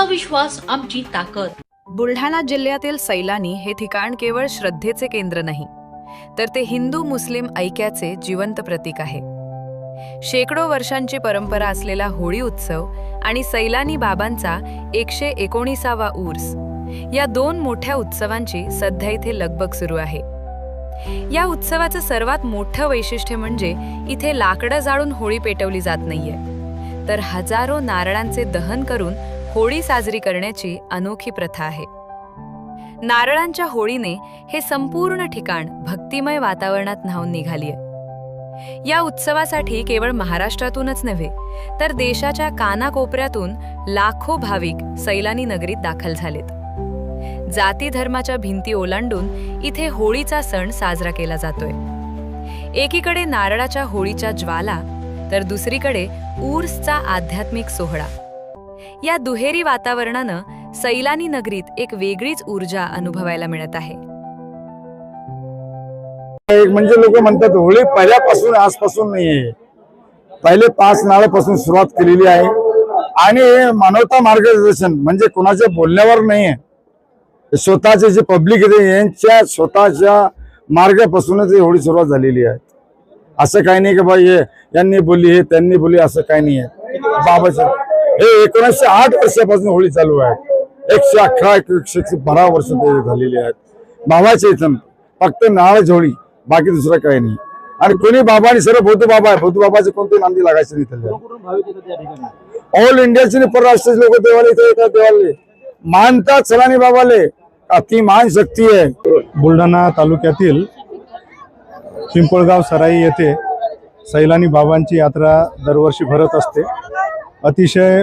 तुमचा विश्वास आमची ताकद. बुलढाणा जिल्ह्यातील सैलानी हे ठिकाण केवळ श्रद्धेचे केंद्र नाही, तर ते हिंदू मुस्लिम ऐक्याचे जिवंत प्रतीक आहे. शेकडो वर्षांची परंपरा असलेला होळी उत्सव आणि सैलानी बाबांचा 119वा उर्स या दोन मोठ्या उत्सवांची सध्या इथे लगबग सुरू आहे. या उत्सवाचं सर्वात मोठं वैशिष्ट्य म्हणजे इथे लाकडं जाळून होळी पेटवली जात नाहीये, तर हजारो नारळांचे दहन करून होळी साजरी करण्याची अनोखी प्रथा आहे. नारळांच्या होळीने हे संपूर्ण ठिकाण भक्तिमय वातावरणात न्हाऊन निघालीये. या उत्सवासाठी केवळ महाराष्ट्रातूनच नव्हे, तर देशाच्या कानाकोपऱ्यातून लाखो भाविक सैलानी नगरीत दाखल झालेत. जाती धर्माच्या भिंती ओलांडून इथे होळीचा सण साजरा केला जातोय. एकीकडे नारळाच्या होळीच्या ज्वाला, तर दुसरीकडे उर्सचा आध्यात्मिक सोहळा. या दुहेरी वातावरणानं सैलानी नगरीत एक वेगळीच ऊर्जा अनुभवायला मिळत आहे. म्हणजे लोक म्हणतात होळी पहिल्यापासून आजपासून नाहीये, पहिले 5 नाळापासून सुरुवात केलेली आहे. आणि मानवता मार्गदर्शन म्हणजे कोणाच्या बोलण्यावर नाहीये, स्वतःचे जे पब्लिक आहे यांच्या स्वतःच्या मार्गापासूनच होळी सुरुवात झालेली आहे. असं काही नाही की बाई यांनी बोलली हे त्यांनी बोलली, असं काही नाही आहे. बाबाचं हे 1908 वर्षापासून होळी चालू आहे. 111 112 वर्ष ते झालेली आहेत. बाबाच्या इथं फक्त नाळच होळी, बाकी दुसरं काही नाही. आणि कोणी बाबाने सर्व भोतू बाबा आहे, भोतू बाबाचे कोणते नांदी लागायचे नाही. त्याला ऑल इंडियाचे परराष्ट्रीय लोक देवाला इथे येतात, देवाले मानतात. सैलानी बाबाले अति मान शक्ती आहे. बुलढाणा तालुक्यातील पिंपळगाव सराई येथे सैलानी बाबांची यात्रा दरवर्षी भरत असते. अतिशय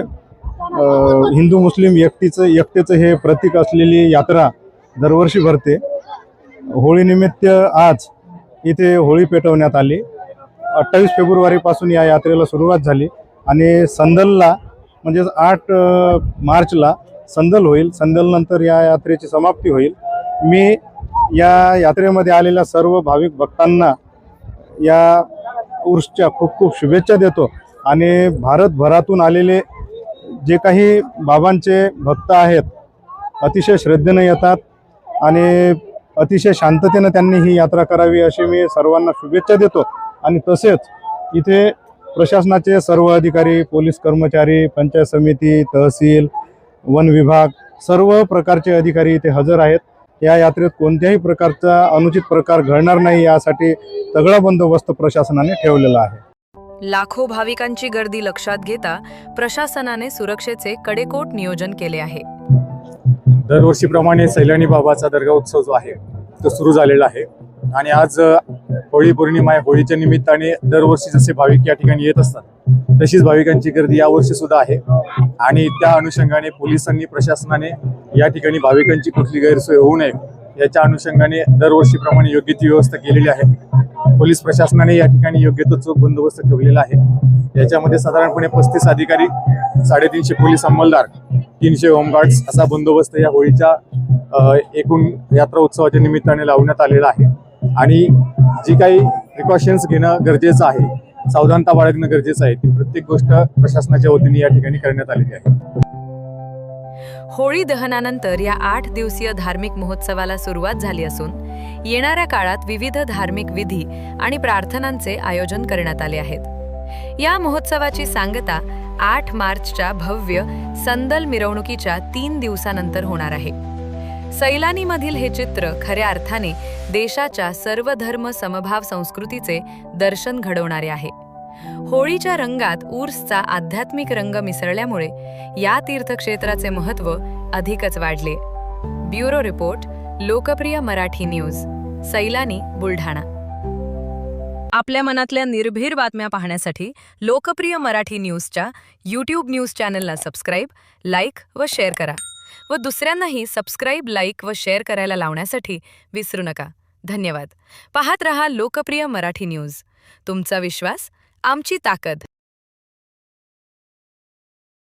हिंदू मुस्लिम एकतेचं हे प्रतीक असलेली यात्रा दरवर्षी भरते. होळीनिमित्त आज इथे होळी पेटवण्यात आली. 28 फेब्रुवारीपासून या यात्रेला सुरुवात झाली आणि संदलला म्हणजे 8 मार्चला संदल होईल. संदलनंतर या यात्रेची समाप्ती होईल. मी या यात्रेमध्ये आलेल्या सर्व भाविक भक्तांना या उर्सच्या खूप खूप शुभेच्छा देतो. आणि भारतभरातून आलेले जे काही बाबांचे भक्त आहेत अतिशय श्रद्धेने येतात आणि अतिशय शांततेने त्यांनी ही यात्रा करावी अशी मी सर्वांना शुभेच्छा देतो. आणि तसेच इथे प्रशासनाचे सर्व अधिकारी, पोलीस कर्मचारी, पंचायत समिती, तहसील, वन विभाग सर्व प्रकारचे अधिकारी इथे हजर आहेत. या यात्रेत कोणत्याही प्रकारचा अनुचित प्रकार घडणार नाही यासाठी तगडा बंदोबस्त प्रशासनाने ठेवलेला आहे. लाखो भाविकांची गर्दी लक्षात घेता प्रशासनाने सुरक्षेचे कडेकोट नियोजन केले आहे. दरवर्षीप्रमाणे सैलानी बाबाचा दर्गा उत्सव जो आहे तो सुरू झालेला आहे. आणि आज होळी पौर्णिमा आहे. होळीच्या निमित्ताने दरवर्षी जसे भाविक या ठिकाणी येत असतात तशीच भाविकांची गर्दी यावर्षी सुद्धा आहे. आणि त्या अनुषंगाने पोलिसांनी, प्रशासनाने या ठिकाणी भाविकांची कुठली गैरसोय होऊ नये याच्या अनुषंगाने दरवर्षीप्रमाणे योग्य ती व्यवस्था केलेली आहे. पोलीस प्रशासनाने या ठिकाणी योग्य तो चोख बंदोबस्त ठेवलेला आहे. याच्यामध्ये साधारणपणे 35 अधिकारी, 350 पोलीस अंमलदार, 300 होमगार्ड्स असा बंदोबस्त या होळीच्या एकूण यात्रा उत्सवाच्या निमित्ताने लावण्यात आलेला आहे. आणि जी काही प्रिकॉशन्स घेणं गरजेचं आहे, सावधानता बाळगणं गरजेचं आहे, ती प्रत्येक गोष्ट प्रशासनाच्या वतीने या ठिकाणी करण्यात आलेली आहे. होळी दहनानंतर या 8 दिवसीय धार्मिक महोत्सवाला सुरुवात झाली असून येणाऱ्या काळात विविध धार्मिक विधी आणि प्रार्थनांचे आयोजन करण्यात आले आहेत. या महोत्सवाची सांगता 8 मार्चच्या भव्य संदल मिरवणुकीच्या 3 दिवसानंतर होणार आहे. सैलानीमधील हे चित्र खऱ्या अर्थाने देशाच्या सर्व धर्म समभाव संस्कृतीचे दर्शन घडवणारे आहे. होळीच्या रंगात उर्सचा आध्यात्मिक रंग मिसळल्यामुळे या तीर्थक्षेत्राचे महत्त्व अधिकच वाढले. ब्युरो रिपोर्ट, लोकप्रिय मराठी न्यूज, सैलानी, बुलढाणा. आपल्या मनातल्या निर्भीड बातम्या पाहण्यासाठी लोकप्रिय मराठी न्यूजच्या यूट्यूब न्यूज चॅनलला सबस्क्राईब, लाईक व शेअर करा. व दुसऱ्यांनाही सबस्क्राईब, लाईक व शेअर करायला लावण्यासाठी विसरू नका. धन्यवाद. पाहत रहा लोकप्रिय मराठी न्यूज. तुमचा विश्वास आमची ताकद.